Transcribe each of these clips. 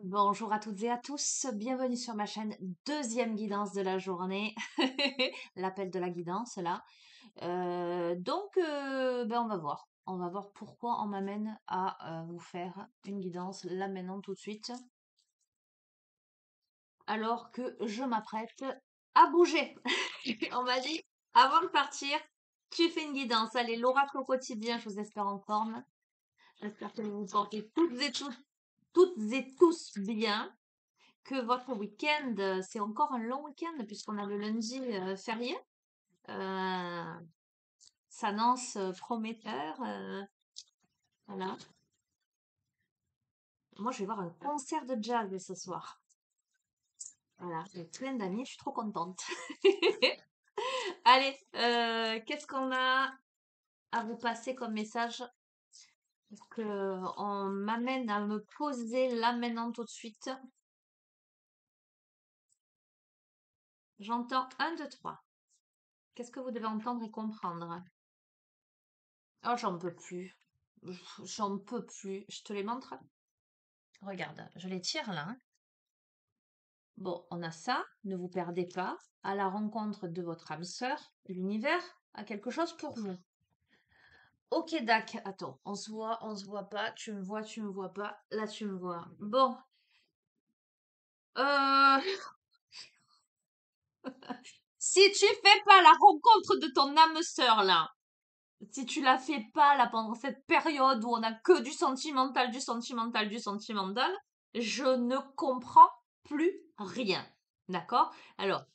Bonjour à toutes et à tous, bienvenue sur ma chaîne, deuxième guidance de la journée, l'appel de la guidance là. On va voir pourquoi on m'amène à vous faire une guidance là maintenant tout de suite, alors que je m'apprête à bouger. On m'a dit, avant de partir, tu fais une guidance. Allez, l'oracle au quotidien, je vous espère en forme. J'espère que vous vous portez toutes et tous bien. Que votre week-end, c'est encore un long week-end puisqu'on a le lundi férié. Euh, S'annonce prometteur. Voilà. Moi, je vais voir un concert de jazz ce soir. Voilà, j'ai plein d'amis, je suis trop contente. Allez, qu'est-ce qu'on a à vous passer comme message pour que on m'amène à me poser là maintenant tout de suite. J'entends 1, 2, 3. Qu'est-ce que vous devez entendre et comprendre? Oh, j'en peux plus. J'en peux plus. Je te les montre. Regarde, je les tire là, hein. Bon, on a ça, ne vous perdez pas. À la rencontre de votre âme sœur, l'univers a quelque chose pour vous. Ok, Dac, attends, on se voit pas, tu me vois pas, là tu me vois. Bon, euh, si tu fais pas la rencontre de ton âme sœur là, si tu la fais pas là pendant cette période où on a que du sentimental, du sentimental, du sentimental, je ne comprends plus rien. D'accord? Alors,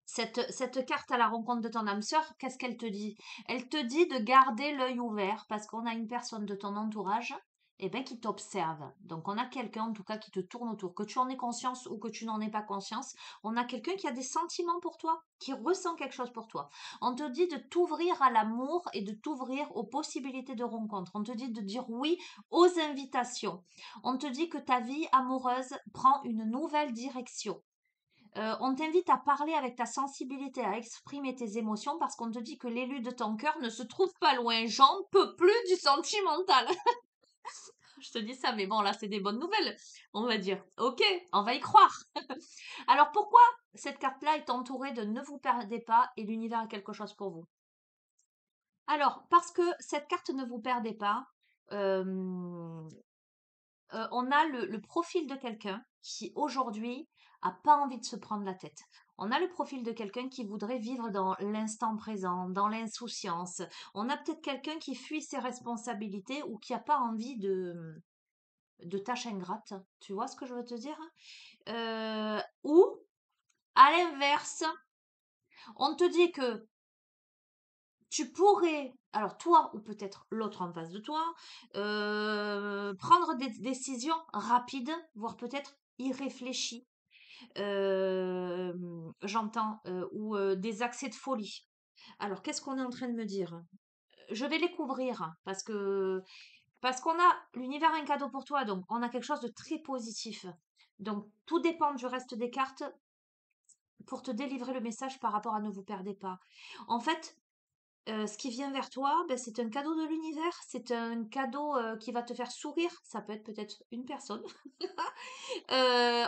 cette carte à la rencontre de ton âme sœur, qu'est-ce qu'elle te dit? Elle te dit de garder l'œil ouvert parce qu'on a une personne de ton entourage qui t'observe. Donc on a quelqu'un en tout cas qui te tourne autour. Que tu en aies conscience ou que tu n'en aies pas conscience, on a quelqu'un qui a des sentiments pour toi, qui ressent quelque chose pour toi. On te dit de t'ouvrir à l'amour et de t'ouvrir aux possibilités de rencontre. On te dit de dire oui aux invitations. On te dit que ta vie amoureuse prend une nouvelle direction. On t'invite à parler avec ta sensibilité, à exprimer tes émotions parce qu'on te dit que l'élu de ton cœur ne se trouve pas loin. J'en peux plus du sentimental. Je te dis ça, mais bon, là, c'est des bonnes nouvelles, on va dire. Ok, on va y croire. Alors, pourquoi cette carte-là est entourée de ne vous perdez pas et l'univers a quelque chose pour vous? Alors, parce que cette carte ne vous perdez pas, euh, on a le profil de quelqu'un qui aujourd'hui a pas envie de se prendre la tête. On a le profil de quelqu'un qui voudrait vivre dans l'instant présent, dans l'insouciance. On a peut-être quelqu'un qui fuit ses responsabilités ou qui a pas envie de tâches ingrates. Tu vois ce que je veux te dire? Ou, à l'inverse, on te dit que tu pourrais, alors toi ou peut-être l'autre en face de toi, prendre des décisions rapides, voire peut-être irréfléchies. J'entends, ou des accès de folie. Alors, qu'est-ce qu'on est en train de me dire? Je vais les couvrir parce qu'on a l'univers a un cadeau pour toi, donc on a quelque chose de très positif. Donc, tout dépend du reste des cartes pour te délivrer le message par rapport à ne vous perdez pas. En fait, ce qui vient vers toi, ben, c'est un cadeau de l'univers, c'est un cadeau qui va te faire sourire. Ça peut être peut-être une personne.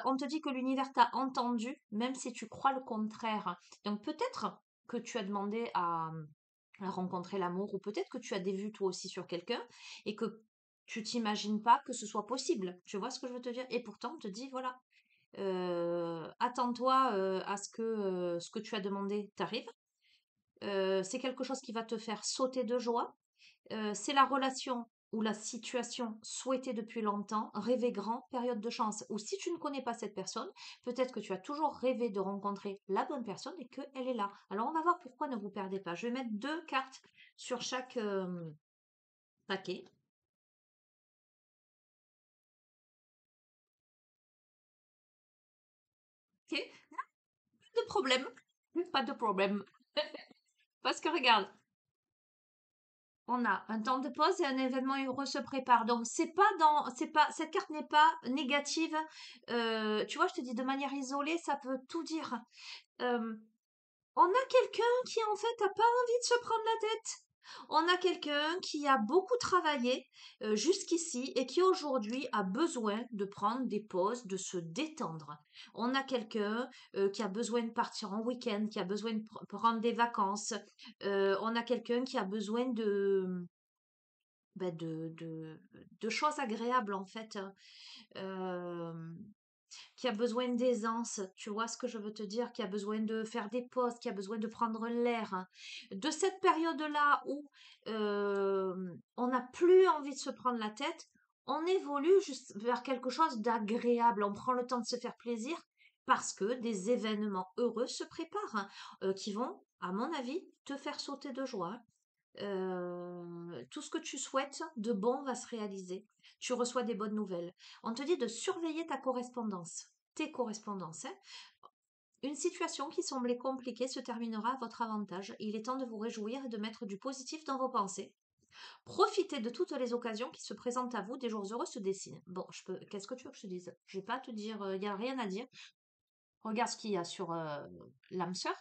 On te dit que l'univers t'a entendu, même si tu crois le contraire. Donc peut-être que tu as demandé à rencontrer l'amour, ou peut-être que tu as des vues toi aussi sur quelqu'un et que tu t'imagines pas que ce soit possible. Tu vois ce que je veux te dire? Et pourtant, on te dit, voilà, attends-toi à ce que tu as demandé t'arrive. C'est quelque chose qui va te faire sauter de joie. C'est la relation ou la situation souhaitée depuis longtemps, rêver grand, période de chance. Ou si tu ne connais pas cette personne, peut-être que tu as toujours rêvé de rencontrer la bonne personne et qu'elle est là. Alors on va voir pourquoi ne vous perdez pas. Je vais mettre 2 cartes sur chaque paquet. Ok, pas de problème. Pas de problème. Parce que regarde, on a un temps de pause et un événement heureux se prépare. Donc cette carte n'est pas négative. Tu vois, je te dis de manière isolée, ça peut tout dire. Euh, on a quelqu'un qui en fait a pas envie de se prendre la tête. On a quelqu'un qui a beaucoup travaillé jusqu'ici et qui aujourd'hui a besoin de prendre des pauses, de se détendre. On a quelqu'un qui a besoin de partir en week-end, qui a besoin de prendre des vacances. On a quelqu'un qui a besoin ben, de choses agréables en fait. Euh, qui a besoin d'aisance, tu vois ce que je veux te dire, qui a besoin de faire des pauses, qui a besoin de prendre l'air. De cette période-là où on n'a plus envie de se prendre la tête, on évolue juste vers quelque chose d'agréable, on prend le temps de se faire plaisir parce que des événements heureux se préparent, qui vont, à mon avis, te faire sauter de joie. Tout ce que tu souhaites de bon va se réaliser. Tu reçois des bonnes nouvelles. On te dit de surveiller ta correspondance, tes correspondances, hein. Une situation qui semblait compliquée se terminera à votre avantage. Il est temps de vous réjouir et de mettre du positif dans vos pensées. Profitez de toutes les occasions qui se présentent à vous. Des jours heureux se dessinent. Bon, qu'est-ce que tu veux que je te dise? Je vais pas te dire, il n'y a rien à dire. Regarde ce qu'il y a sur l'âme sœur.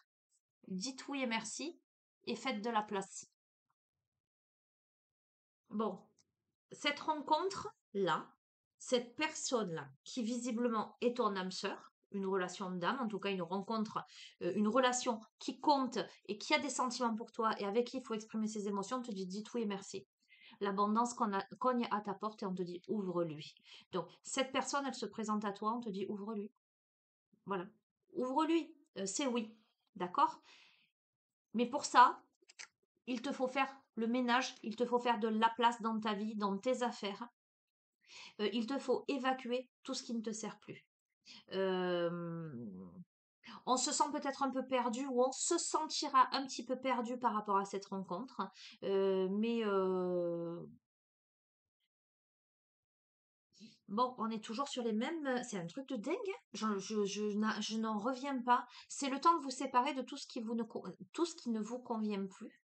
Dites oui et merci et faites de la place. Bon, cette rencontre-là, cette personne-là, qui visiblement est ton âme sœur, une relation d'âme, en tout cas une rencontre, une relation qui compte et qui a des sentiments pour toi et avec qui il faut exprimer ses émotions, on te dit dites oui et merci. L'abondance cogne à ta porte et on te dit ouvre-lui. Donc, cette personne, elle se présente à toi, on te dit ouvre-lui. Voilà. Ouvre-lui. C'est oui. D'accord? Mais pour ça, il te faut faire le ménage, il te faut faire de la place dans ta vie, dans tes affaires. Il te faut évacuer tout ce qui ne te sert plus. Euh, on se sent peut-être un peu perdu ou on se sentira un petit peu perdu par rapport à cette rencontre. Mais bon, on est toujours sur les mêmes. C'est un truc de dingue, hein. Je n'en reviens pas. C'est le temps de vous séparer de tout ce qui, tout ce qui ne vous convient plus.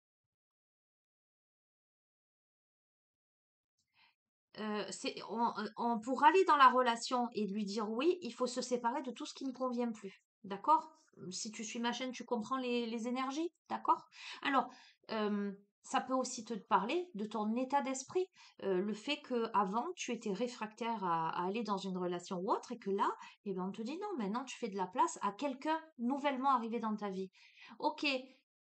Pour aller dans la relation et lui dire oui, il faut se séparer de tout ce qui ne convient plus. D'accord? Si tu suis ma chaîne, tu comprends les énergies. D'accord? Alors, euh, ça peut aussi te parler de ton état d'esprit. Le fait que avant tu étais réfractaire à aller dans une relation ou autre et que là, eh ben, on te dit non, maintenant tu fais de la place à quelqu'un nouvellement arrivé dans ta vie. Ok,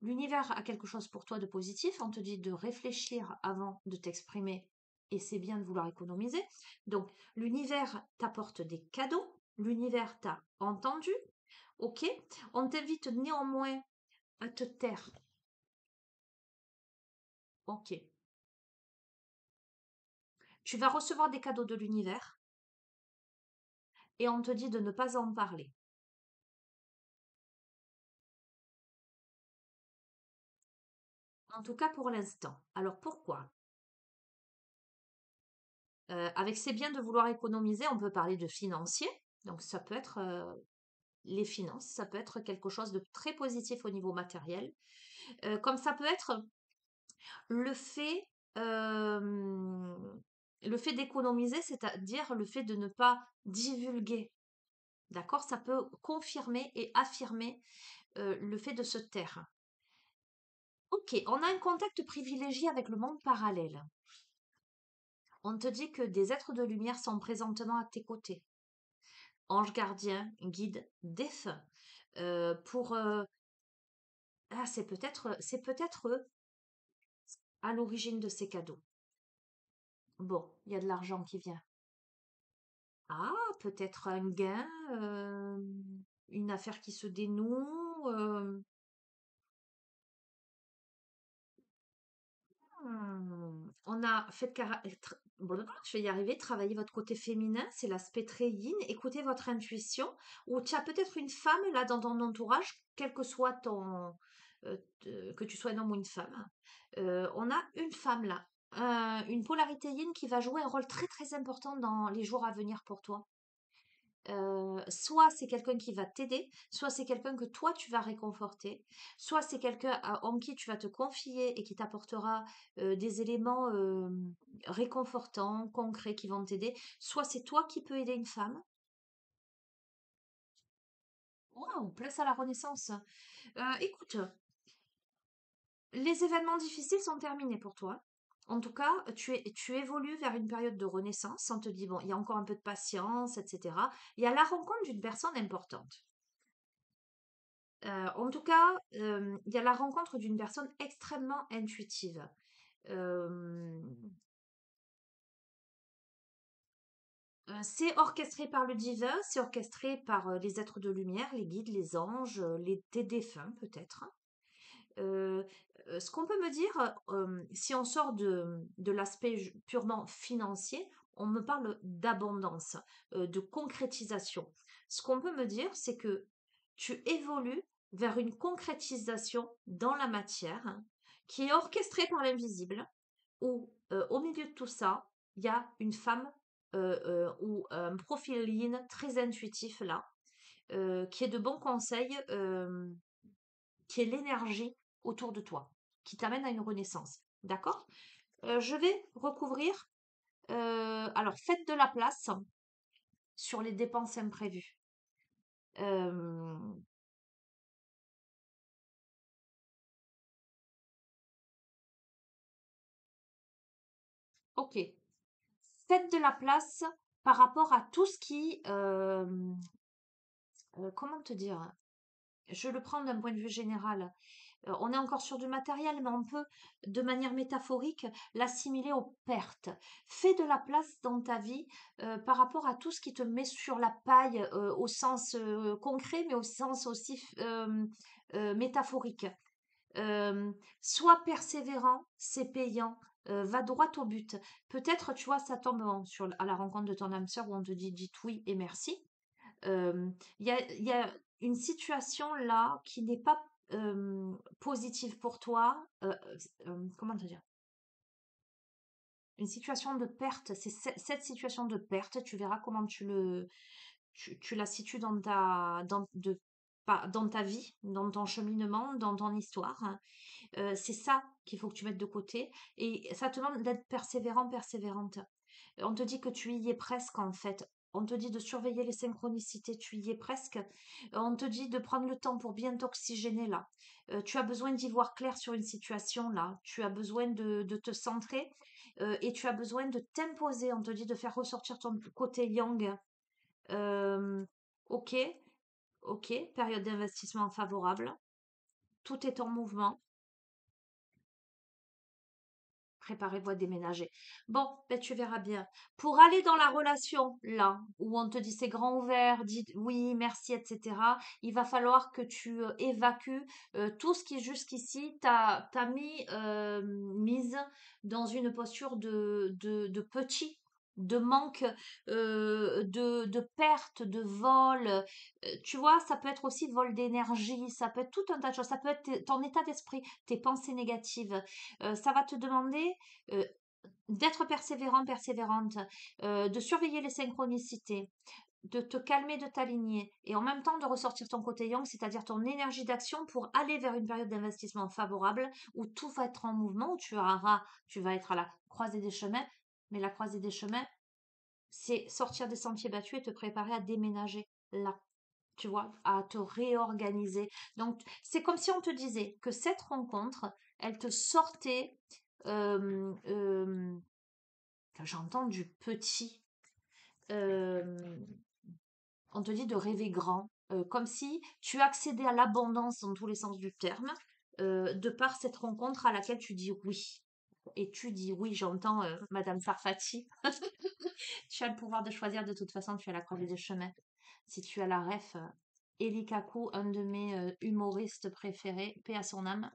l'univers a quelque chose pour toi de positif. On te dit de réfléchir avant de t'exprimer et c'est bien de vouloir économiser. Donc, l'univers t'apporte des cadeaux, l'univers t'a entendu, ok. On t'invite néanmoins à te taire, ok. Tu vas recevoir des cadeaux de l'univers et on te dit de ne pas en parler. En tout cas pour l'instant. Alors pourquoi? Avec ces biens de vouloir économiser, on peut parler de financier. Donc ça peut être les finances, ça peut être quelque chose de très positif au niveau matériel. Comme ça peut être Le fait, le fait d'économiser, c'est-à-dire le fait de ne pas divulguer, d'accord? Ça peut confirmer et affirmer le fait de se taire. Ok, on a un contact privilégié avec le monde parallèle. On te dit que des êtres de lumière sont présentement à tes côtés. Anges gardiens, guides, défunts. Pour c'est peut-être eux à l'origine de ces cadeaux. Bon, il y a de l'argent qui vient. Ah, peut-être un gain, une affaire qui se dénoue. On a fait blablabla, je vais y arriver, travailler votre côté féminin, c'est l'aspect très yin. Écoutez votre intuition. Ou tu as peut-être une femme là dans ton entourage, quel que soit que tu sois un homme ou une femme. On a une femme là, une polarité yin qui va jouer un rôle très très important dans les jours à venir pour toi. Soit c'est quelqu'un qui va t'aider, soit c'est quelqu'un que toi tu vas réconforter, soit c'est quelqu'un en qui tu vas te confier et qui t'apportera des éléments réconfortants, concrets qui vont t'aider, soit c'est toi qui peux aider une femme. Waouh, place à la renaissance. Écoute, Les événements difficiles sont terminés pour toi. En tout cas, tu évolues vers une période de renaissance. On te dit, bon, il y a encore un peu de patience, etc. Il y a la rencontre d'une personne importante. En tout cas, il y a la rencontre d'une personne extrêmement intuitive. Euh, c'est orchestré par le divin, c'est orchestré par les êtres de lumière, les guides, les anges, tes défunts peut-être. Euh, Ce qu'on peut me dire, si on sort de l'aspect purement financier, on me parle d'abondance, de concrétisation. Ce qu'on peut me dire, c'est que tu évolues vers une concrétisation dans la matière qui est orchestrée par l'invisible, où au milieu de tout ça, il y a une femme ou un profil yin très intuitif là, qui est de bons conseils, qui est l'énergie autour de toi, qui t'amène à une renaissance. D'accord? Je vais recouvrir. Alors, faites de la place sur les dépenses imprévues. Euh, ok. Faites de la place par rapport à tout ce qui... comment te dire? Je le prends d'un point de vue général. On est encore sur du matériel, mais on peut, de manière métaphorique, l'assimiler aux pertes. Fais de la place dans ta vie par rapport à tout ce qui te met sur la paille au sens concret, mais au sens aussi métaphorique. Euh, Sois persévérant, c'est payant. Va droit au but. Peut-être, tu vois, ça tombe à la rencontre de ton âme sœur où on te dit dites oui et merci. Il y a une situation là qui n'est pas positive pour toi. Comment te dire? Une situation de perte. C'est cette situation de perte. Tu verras comment tu la situes dans ta vie, dans ton cheminement, dans ton histoire. C'est ça qu'il faut que tu mettes de côté. Et ça te demande d'être persévérant, persévérante. On te dit que tu y es presque en fait. On te dit de surveiller les synchronicités, tu y es presque. On te dit de prendre le temps pour bien t'oxygéner là. Tu as besoin d'y voir clair sur une situation là. Tu as besoin de te centrer et tu as besoin de t'imposer. On te dit de faire ressortir ton côté yang. Euh, ok, ok, période d'investissement favorable. Tout est en mouvement. Préparez-vous à déménager. Bon, ben tu verras bien. Pour aller dans la relation, là, où on te dit c'est grand ouvert, dit oui, merci, etc., il va falloir que tu évacues tout ce qui jusqu'ici t'a mis mise dans une posture de petit, de manque, de perte, de vol. Tu vois, ça peut être aussi vol d'énergie, ça peut être tout un tas de choses, ça peut être ton état d'esprit, tes pensées négatives. Ça va te demander euh, d'être persévérant, persévérante, de surveiller les synchronicités, de te calmer, de t'aligner, et en même temps de ressortir ton côté yang, c'est-à-dire ton énergie d'action pour aller vers une période d'investissement favorable où tout va être en mouvement, où tu vas être à la croisée des chemins, mais la croisée des chemins, c'est sortir des sentiers battus et te préparer à déménager là. Tu vois, à te réorganiser. Donc, c'est comme si on te disait que cette rencontre, elle te sortait enfin, j'entends du petit. euh, on te dit de rêver grand, comme si tu accédais à l'abondance dans tous les sens du terme, de par cette rencontre à laquelle tu dis oui. Et tu dis oui, j'entends Madame Sarfati. Tu as le pouvoir de choisir, de toute façon, tu as la croisée des chemins. Si tu as la ref, Eli Kaku, un de mes humoristes préférés, paix à son âme.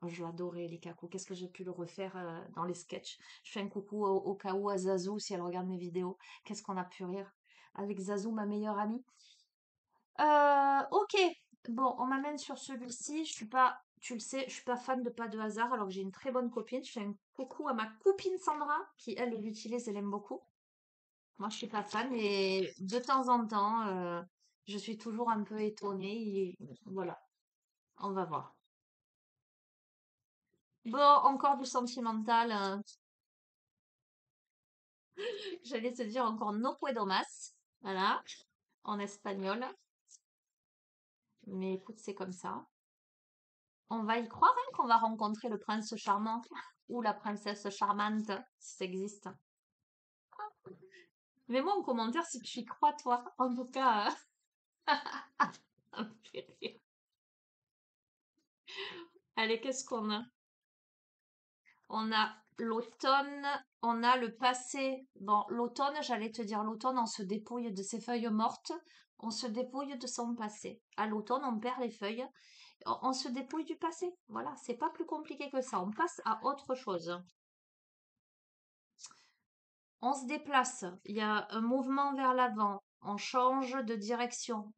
Je l'adorais, les Kaku. Qu'est-ce que j'ai pu le refaire dans les sketchs? Je fais un coucou au cas où à Zazou si elle regarde mes vidéos. Qu'est-ce qu'on a pu rire avec Zazou, ma meilleure amie. Ok. Bon, on m'amène sur celui-ci. Je suis pas, tu le sais, je suis pas fan de pas de hasard alors que j'ai une très bonne copine. Je fais un coucou à ma copine Sandra qui elle l'utilise, elle aime beaucoup. Moi, je suis pas fan, mais de temps en temps, je suis toujours un peu étonnée. Et voilà, on va voir. Bon, encore du sentimental. J'allais te dire encore no puedo más. Voilà, en espagnol. Mais écoute, c'est comme ça. On va y croire hein, qu'on va rencontrer le prince charmant ou la princesse charmante, si ça existe. Mets-moi en commentaire si tu y crois, toi. En tout cas, ça me fait rire. Allez, qu'est-ce qu'on a? On a l'automne, on a le passé. Bon, l'automne, j'allais te dire, l'automne, on se dépouille de ses feuilles mortes, on se dépouille de son passé. À l'automne, on perd les feuilles, on se dépouille du passé. Voilà, c'est pas plus compliqué que ça. On passe à autre chose. On se déplace, il y a un mouvement vers l'avant, on change de direction.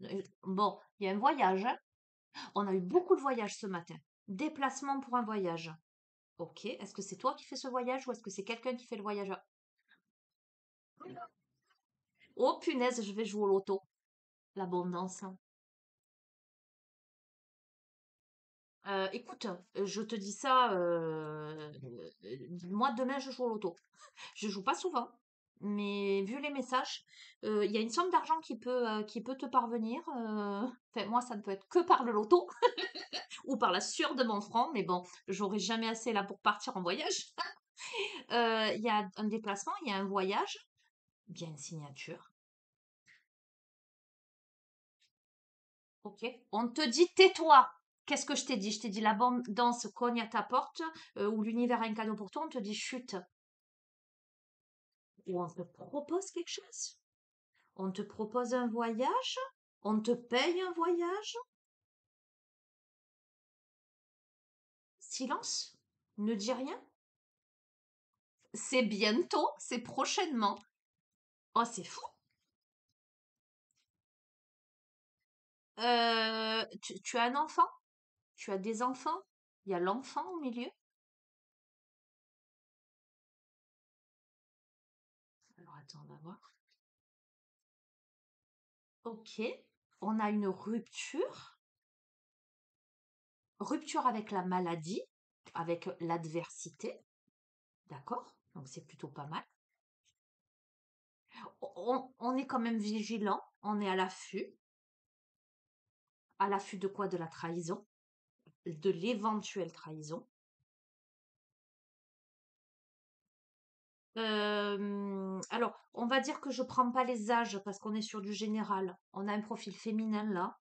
Bon, il y a un voyage, hein. On a eu beaucoup de voyages ce matin. Déplacement pour un voyage. Ok, est-ce que c'est toi qui fais ce voyage ou est-ce que c'est quelqu'un qui fait le voyage? Oh punaise, je vais jouer au loto. L'abondance. Écoute, je te dis ça, moi demain je joue au loto. Je joue pas souvent, mais vu les messages, il y a une somme d'argent qui peut te parvenir. Enfin, moi, ça ne peut être que par le loto ou par la sueur de mon front, mais bon, j'aurai jamais assez là pour partir en voyage. Il y a un déplacement, il y a un voyage, bien une signature. Ok. On te dit tais-toi. Qu'est-ce que je t'ai dit? Je t'ai dit l'abondance cogne à ta porte ou l'univers a un cadeau pour toi. On te dit chute. Ou on te propose quelque chose. On te propose un voyage. On te paye un voyage. Silence. Ne dis rien. C'est bientôt. C'est prochainement. Oh, c'est fou. Tu as un enfant? Tu as des enfants? Il y a l'enfant au milieu. Alors attends, on va voir. Ok. On a une rupture. Rupture avec la maladie, avec l'adversité. D'accord? Donc c'est plutôt pas mal. On est quand même vigilant. On est à l'affût. À l'affût de quoi? De la trahison. De l'éventuelle trahison. Alors, on va dire que je prends pas les âges parce qu'on est sur du général. On a un profil féminin là.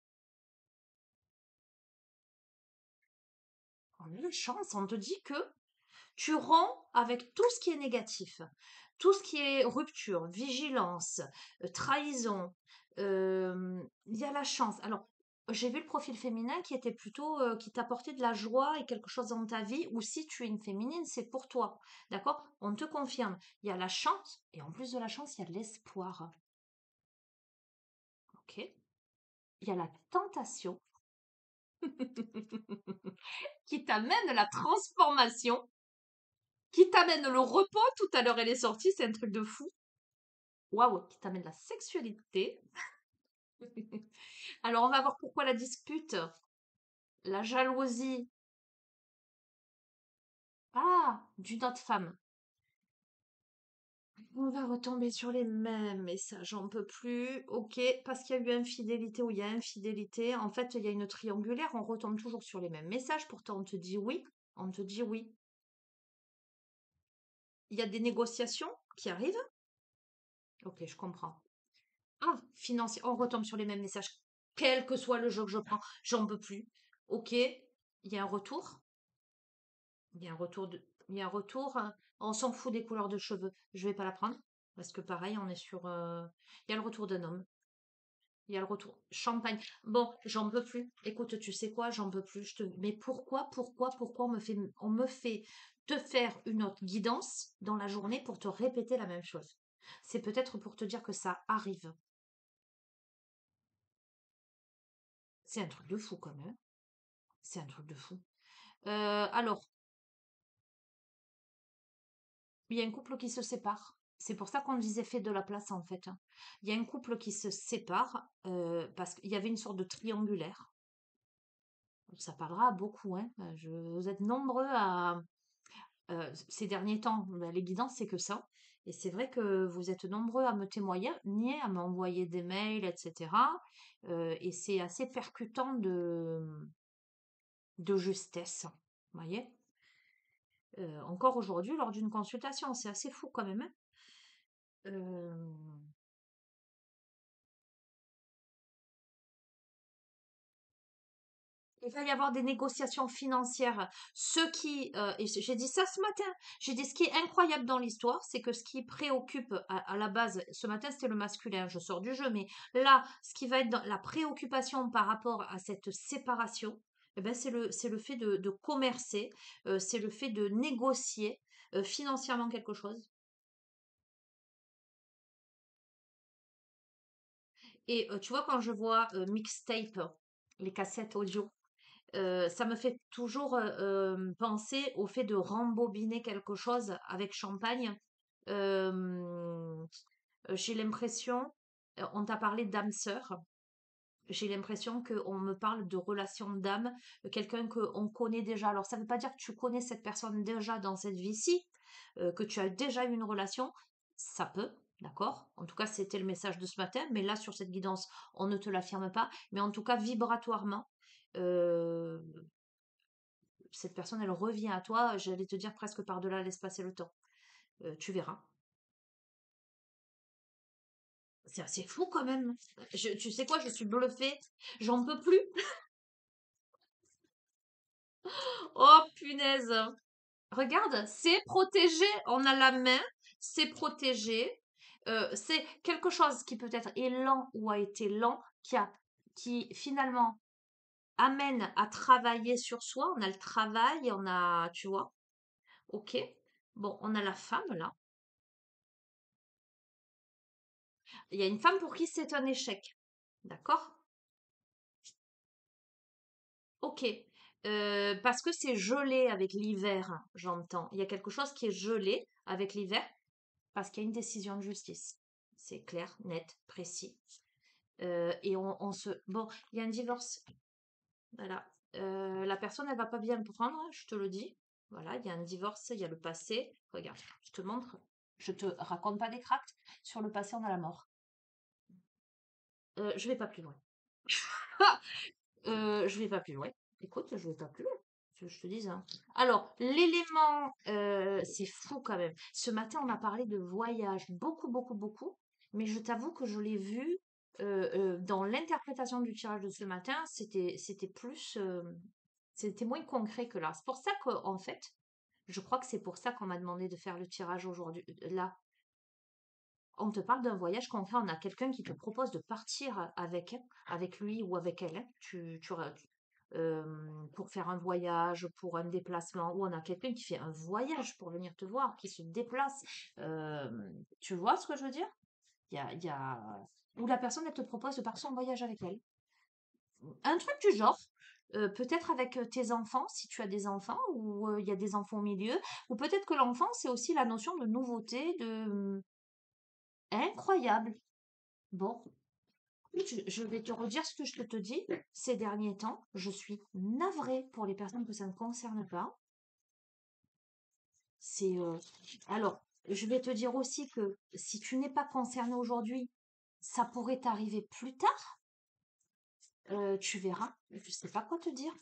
On a une chance, on te dit que tu romps avec tout ce qui est négatif, tout ce qui est rupture, vigilance, trahison. Il y a la chance. Alors, j'ai vu le profil féminin qui était plutôt, qui t'apportait de la joie et quelque chose dans ta vie, ou si tu es une féminine, c'est pour toi. D'accord? On te confirme. Il y a la chance, et en plus de la chance, il y a l'espoir. Ok? Il y a la tentation qui t'amène la transformation, qui t'amène le repos. Tout à l'heure, elle est sortie, c'est un truc de fou. Waouh, qui t'amène la sexualité. Alors, on va voir pourquoi la dispute, la jalousie. Ah, d'une autre femme. On va retomber sur les mêmes messages, j'en peux plus. Ok, parce qu'il y a eu infidélité ou il y a infidélité. En fait, il y a une triangulaire, on retombe toujours sur les mêmes messages. Pourtant, on te dit oui. On te dit oui. Il y a des négociations qui arrivent. Ok, je comprends. Ah, financier, on retombe sur les mêmes messages. Quel que soit le jeu que je prends, j'en peux plus. Ok, il y a un retour. Il y a un retour il y a un retour. On s'en fout des couleurs de cheveux. Je vais pas la prendre. Parce que pareil, on est sur. Il y a le retour d'un homme. Il y a le retour. Champagne. Bon, j'en peux plus. Écoute, tu sais quoi? J'en peux plus. Mais pourquoi on me fait te faire une autre guidance dans la journée pour te répéter la même chose? C'est peut-être pour te dire que ça arrive. C'est un truc de fou quand même. C'est un truc de fou. Alors, il y a un couple qui se sépare. C'est pour ça qu'on disait fait de la place en fait, hein. Il y a un couple qui se sépare parce qu'il y avait une sorte de triangulaire. Ça parlera à beaucoup, hein. Vous êtes nombreux à ces derniers temps, bah, l'évidence c'est que ça. Et c'est vrai que vous êtes nombreux à me témoigner, à m'envoyer des mails, etc. Et c'est assez percutant de justesse. Vous voyez? Encore aujourd'hui, lors d'une consultation, c'est assez fou quand même, hein. Euh, Il va y avoir des négociations financières. Et j'ai dit ça ce matin, j'ai dit ce qui est incroyable dans l'histoire, c'est que ce qui préoccupe à la base, ce matin c'était le masculin, je sors du jeu, mais là, ce qui va être dans la préoccupation par rapport à cette séparation, eh ben, c'est le fait de commercer, c'est le fait de négocier financièrement quelque chose. Et tu vois, quand je vois mixtape, les cassettes audio, ça me fait toujours penser au fait de rembobiner quelque chose avec champagne. Euh, j'ai l'impression, on t'a parlé d'âme sœur. J'ai l'impression qu'on me parle de relation d'âme, quelqu'un qu'on connaît déjà. Alors, ça ne veut pas dire que tu connais cette personne déjà dans cette vie-ci, que tu as déjà eu une relation. Ça peut, d'accord? En tout cas, c'était le message de ce matin. Mais là, sur cette guidance, on ne te l'affirme pas. Mais en tout cas, vibratoirement, euh, cette personne, elle revient à toi, j'allais te dire presque par-delà l'espace et le temps. Tu verras. C'est assez fou quand même. Tu sais quoi, je suis bluffée. J'en peux plus. Oh punaise. Regarde, c'est protégé. On a la main, c'est protégé. C'est quelque chose qui peut-être est lent ou a été lent, qui finalement amène à travailler sur soi. On a le travail, on a, tu vois, ok. Bon, on a la femme là. Il y a une femme pour qui c'est un échec. D'accord? Ok. Parce que c'est gelé avec l'hiver, j'entends. Il y a quelque chose qui est gelé avec l'hiver parce qu'il y a une décision de justice. C'est clair, net, précis. Et on se... Bon, il y a un divorce. Voilà. La personne, elle va pas bien le prendre, je te le dis. Voilà, il y a un divorce, il y a le passé. Regarde, je te montre. Je te raconte pas des cracks. Sur le passé, on a la mort. Je vais pas plus loin. Je vais pas plus loin. Écoute, je vais pas plus loin. Je te dis, hein. Alors, l'élément, c'est fou quand même. Ce matin, on a parlé de voyage, beaucoup, beaucoup, beaucoup. Mais je t'avoue que je l'ai vu dans l'interprétation du tirage de ce matin, c'était plus, c'était moins concret que là. C'est pour ça qu'en fait, je crois que c'est pour ça qu'on m'a demandé de faire le tirage aujourd'hui, là. On te parle d'un voyage concret, on a quelqu'un qui te propose de partir avec lui ou avec elle, hein. Pour faire un voyage, pour un déplacement, ou on a quelqu'un qui fait un voyage pour venir te voir, qui se déplace. Euh, Tu vois ce que je veux dire? Il y a... Ou la personne, elle te propose de partir en voyage avec elle. Un truc du genre. Peut-être avec tes enfants, si tu as des enfants, ou il y a des enfants au milieu, ou peut-être que l'enfant, c'est aussi la notion de nouveauté, de incroyable. Bon, je vais te redire ce que je te dis. Ces derniers temps, je suis navrée pour les personnes que ça ne concerne pas. C'est alors, je vais te dire aussi que si tu n'es pas concerné aujourd'hui, ça pourrait t'arriver plus tard. Tu verras. Je sais pas quoi te dire.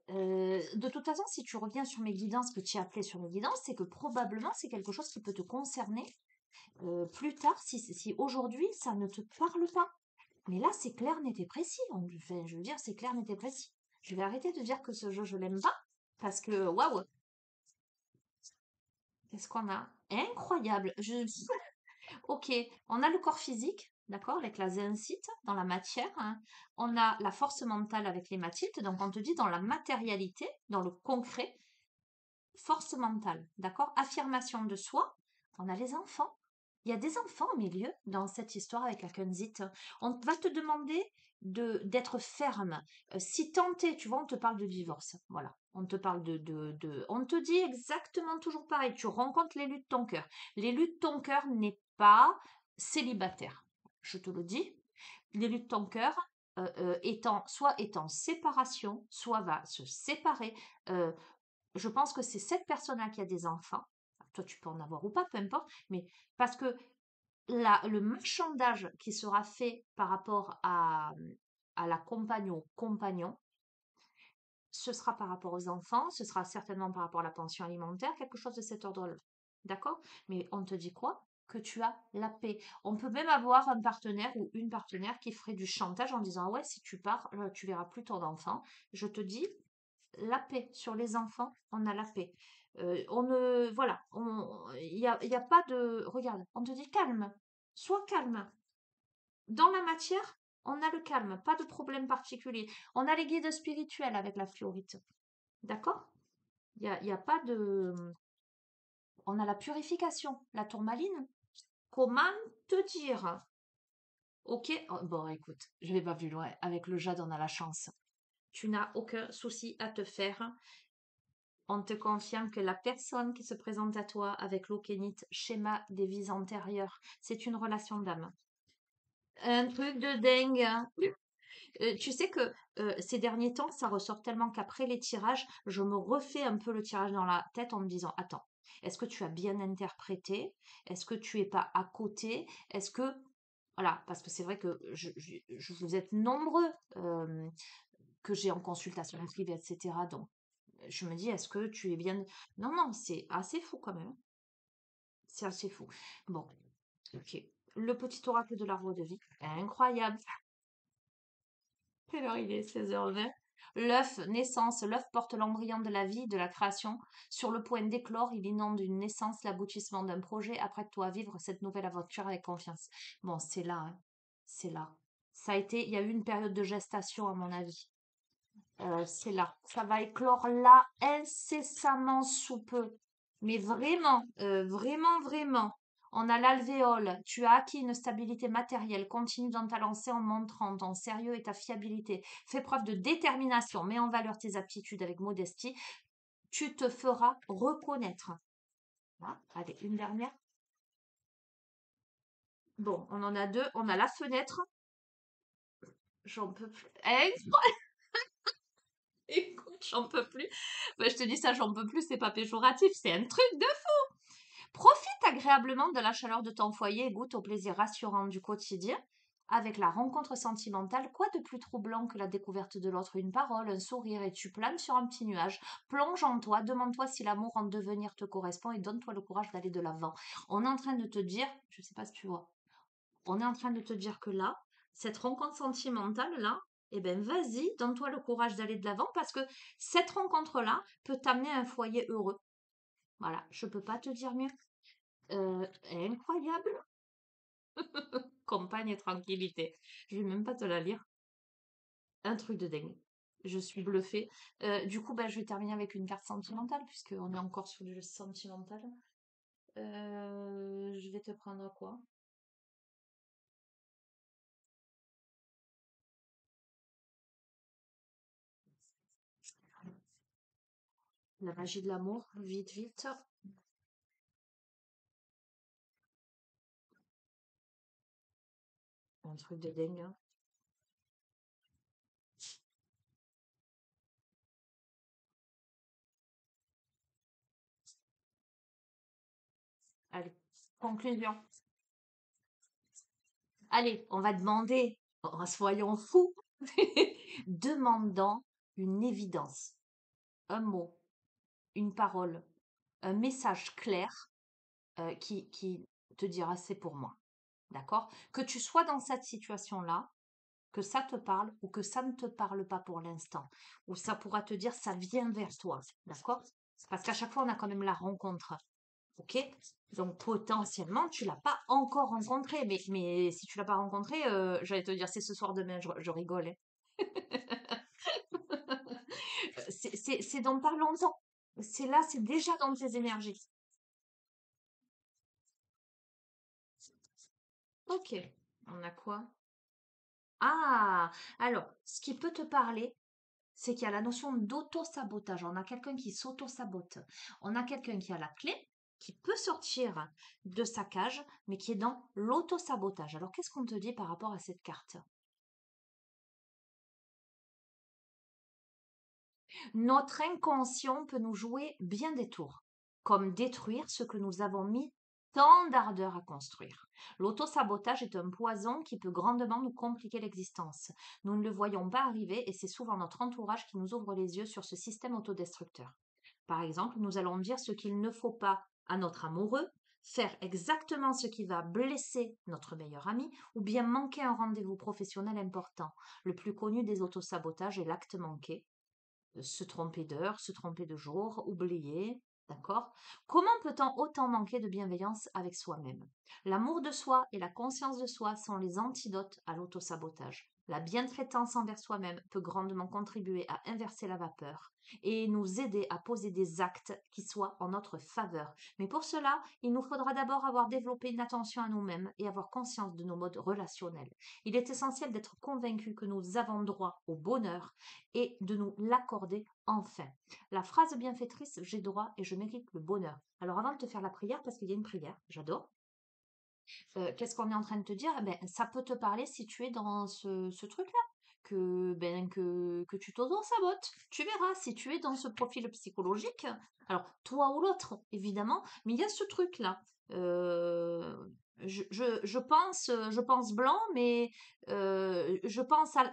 De toute façon, si tu reviens sur mes guidances, que tu as appelé sur mes guidances, c'est que probablement c'est quelque chose qui peut te concerner plus tard, si aujourd'hui ça ne te parle pas. Mais là, c'est clair, net et précis. Enfin, je veux dire, c'est clair, net et précis. Je vais arrêter de dire que ce jeu, je l'aime pas. Parce que, waouh, qu'est-ce qu'on a? Incroyable. Ok, on a le corps physique, d'accord, avec la zénite dans la matière, hein. On a la force mentale avec les mathildes. Donc, on te dit dans la matérialité, dans le concret, force mentale, d'accord? Affirmation de soi. On a les enfants. Il y a des enfants au milieu dans cette histoire avec la Kunzit. On va te demander d'être ferme. Si tenté, tu vois, on te parle de divorce. Voilà. On te parle on te dit exactement toujours pareil. Tu rencontres l'élu de ton cœur. L'élu de ton cœur n'est pas célibataire. Je te le dis. L'élu de ton cœur, soit est en séparation, soit va se séparer. euh, je pense que c'est cette personne-là qui a des enfants. Toi, tu peux en avoir ou pas, peu importe. Mais parce que le marchandage qui sera fait par rapport à la compagne ou au compagnon, ce sera par rapport aux enfants, ce sera certainement par rapport à la pension alimentaire, quelque chose de cet ordre-là. D'accord? Mais on te dit quoi? Que tu as la paix. On peut même avoir un partenaire ou une partenaire qui ferait du chantage en disant, ah ouais, si tu pars, tu verras plus ton enfant. Je te dis, la paix. Sur les enfants, on a la paix. On ne, voilà, il y a pas de, regarde, on te dit calme, sois calme. Dans la matière, on a le calme, pas de problème particulier. On a les guides spirituels avec la fluorite. D'accord? Il y a pas de. On a la purification, la tourmaline. Comment te dire? Ok, oh, bon, écoute, je vais pas plus loin. Avec le jade, on a la chance. Tu n'as aucun souci à te faire. On te confirme que la personne qui se présente à toi avec l'okénite, schéma des vies antérieures, c'est une relation d'âme. Un truc de dingue, hein. Tu sais que ces derniers temps, ça ressort tellement qu'après les tirages, je me refais un peu le tirage dans la tête en me disant, attends, est-ce que tu as bien interprété? Est-ce que tu es pas à côté? Est-ce que... Voilà, parce que c'est vrai que vous êtes nombreux que j'ai en consultation privée, etc. Donc, je me dis, est-ce que tu es bien... Non, non, c'est assez fou quand même. C'est assez fou. Bon, ok. Le petit oracle de l'arbre de vie, incroyable. Quelle heure il est? 16h20. L'œuf, naissance. L'œuf porte l'embryon de la vie, de la création. Sur le point d'éclore, il inonde une naissance, l'aboutissement d'un projet. Apprête-toi à vivre cette nouvelle aventure avec confiance. Bon, c'est là, hein. C'est là. Ça a été, il y a eu une période de gestation, à mon avis. C'est là. Ça va éclore là, incessamment sous peu. Mais vraiment, vraiment, vraiment. On a l'alvéole. Tu as acquis une stabilité matérielle. Continue dans ta lancée en montrant ton sérieux et ta fiabilité. Fais preuve de détermination. Mets en valeur tes aptitudes avec modestie. Tu te feras reconnaître. Voilà. Allez, une dernière. Bon, on en a deux. On a la fenêtre. J'en peux plus. Écoute, j'en peux plus. Bah, je te dis ça, j'en peux plus, c'est pas péjoratif, c'est un truc de... Profite agréablement de la chaleur de ton foyer et goûte au plaisir rassurant du quotidien. Avec la rencontre sentimentale, quoi de plus troublant que la découverte de l'autre? Une parole, un sourire, et tu planes sur un petit nuage. Plonge en toi, demande-toi si l'amour en devenir te correspond et donne-toi le courage d'aller de l'avant. On est en train de te dire, je sais pas si tu vois, on est en train de te dire que là, cette rencontre sentimentale là, eh ben vas-y, donne-toi le courage d'aller de l'avant parce que cette rencontre-là peut t'amener à un foyer heureux. Voilà, je peux pas te dire mieux. Incroyable. Compagne et tranquillité. Je vais même pas te la lire. Un truc de dingue. Je suis bluffée. Du coup, bah, je vais terminer avec une carte sentimentale, puisqu'on est encore sur du sentimental. Je vais te prendre quoi? La magie de l'amour. Vite, vite. Un truc de dingue, hein. Allez, conclusion. Allez, on va demander, oh, soyons fous, demandant une évidence, un mot, une parole, un message clair qui te dira c'est pour moi. D'accord? Que tu sois dans cette situation-là, que ça te parle ou que ça ne te parle pas pour l'instant, ou ça pourra te dire ça vient vers toi. D'accord? Parce qu'à chaque fois, on a quand même la rencontre. Ok? Donc potentiellement, tu l'as pas encore rencontré. Mais si tu l'as pas rencontré, j'allais te dire c'est ce soir demain, je rigole, hein. C'est dans pas longtemps. C'est là, c'est déjà dans tes énergies. Ok. On a quoi? Ah! Alors, ce qui peut te parler, c'est qu'il y a la notion d'auto-sabotage. On a quelqu'un qui s'auto-sabote. On a quelqu'un qui a la clé, qui peut sortir de sa cage, mais qui est dans l'auto-sabotage. Alors, qu'est-ce qu'on te dit par rapport à cette carte? Notre inconscient peut nous jouer bien des tours, comme détruire ce que nous avons mis tant d'ardeur à construire. L'autosabotage est un poison qui peut grandement nous compliquer l'existence. Nous ne le voyons pas arriver et c'est souvent notre entourage qui nous ouvre les yeux sur ce système autodestructeur. Par exemple, nous allons dire ce qu'il ne faut pas à notre amoureux, faire exactement ce qui va blesser notre meilleur ami ou bien manquer un rendez-vous professionnel important. Le plus connu des autosabotages est l'acte manqué. Se tromper d'heure, se tromper de jour, oublier, d'accord? Comment peut-on autant manquer de bienveillance avec soi-même? L'amour de soi et la conscience de soi sont les antidotes à l'autosabotage. La bientraitance envers soi-même peut grandement contribuer à inverser la vapeur et nous aider à poser des actes qui soient en notre faveur. Mais pour cela, il nous faudra d'abord avoir développé une attention à nous-mêmes et avoir conscience de nos modes relationnels. Il est essentiel d'être convaincu que nous avons droit au bonheur et de nous l'accorder enfin. La phrase bienfaitrice, j'ai droit et je mérite le bonheur. Alors avant de te faire la prière, parce qu'il y a une prière, j'adore, qu'est-ce qu'on est en train de te dire? Eh ben, ça peut te parler si tu es dans ce truc-là, que tu t'auto-sabotes. Tu verras, si tu es dans ce profil psychologique, alors toi ou l'autre, évidemment, mais il y a ce truc-là. Euh, je pense blanc, mais je pense à,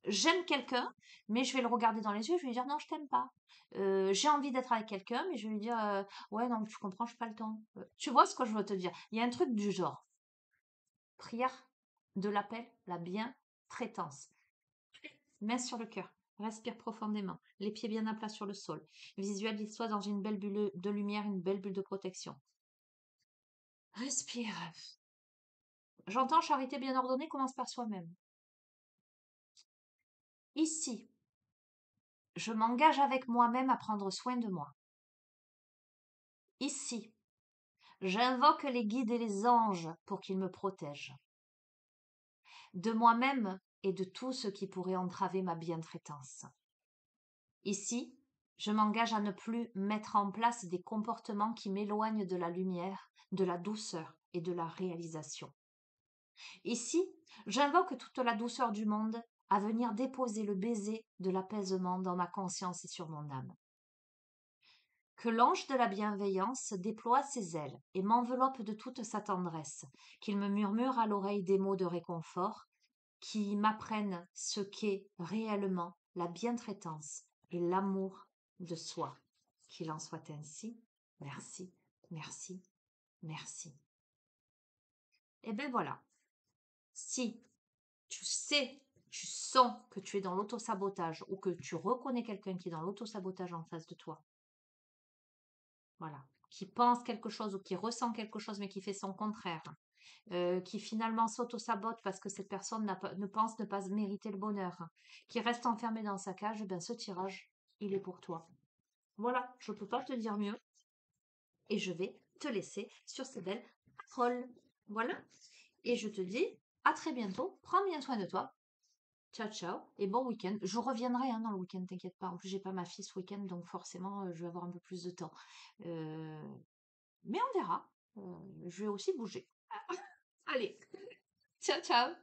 j'aime quelqu'un, mais je vais le regarder dans les yeux, je vais lui dire non, je t'aime pas. J'ai envie d'être avec quelqu'un, mais je vais lui dire ouais, non, tu comprends, je n'ai pas le temps. Tu vois ce que je veux te dire? Il y a un truc du genre prière de l'appel, la bientraitance. Main sur le cœur, respire profondément, les pieds bien à plat sur le sol. Visualise-toi dans une belle bulle de lumière, une belle bulle de protection. Respire. J'entends charité bien ordonnée commence par soi-même. Ici, je m'engage avec moi-même à prendre soin de moi. Ici, j'invoque les guides et les anges pour qu'ils me protègent. De moi-même et de tout ce qui pourrait entraver ma bientraitance. Ici, je m'engage à ne plus mettre en place des comportements qui m'éloignent de la lumière, de la douceur et de la réalisation. Ici, j'invoque toute la douceur du monde à venir déposer le baiser de l'apaisement dans ma conscience et sur mon âme. Que l'ange de la bienveillance déploie ses ailes et m'enveloppe de toute sa tendresse, qu'il me murmure à l'oreille des mots de réconfort, qui m'apprennent ce qu'est réellement la bientraitance et l'amour de soi. Qu'il en soit ainsi. Merci, merci, merci. Et bien voilà. Si tu sais, tu sens que tu es dans l'autosabotage ou que tu reconnais quelqu'un qui est dans l'autosabotage en face de toi, voilà, qui pense quelque chose ou qui ressent quelque chose mais qui fait son contraire, qui finalement s'auto-sabote parce que cette personne ne pense ne pas mériter le bonheur, qui reste enfermée dans sa cage, ben ce tirage, il est pour toi. Voilà, je ne peux pas te dire mieux. Et je vais te laisser sur ces belles paroles. Voilà. Et je te dis à très bientôt. Prends bien soin de toi. Ciao, ciao. Et bon week-end. Je reviendrai dans le week-end, t'inquiète pas. En plus, j'ai pas ma fille ce week-end, donc forcément, je vais avoir un peu plus de temps. Mais on verra. Je vais aussi bouger. Allez, ciao, ciao.